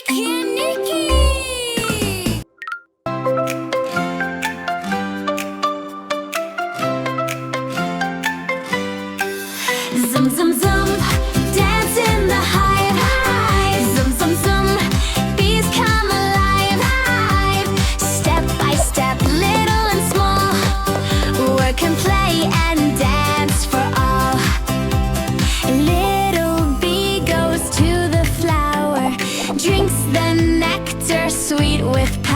Riky Niky. Zum zum zum, dance in the hive. Zum zum zum, bees come alive. Step by step, little and small, work and play and dance for all. Little bee goes to the flower, drinks the nectar sweet with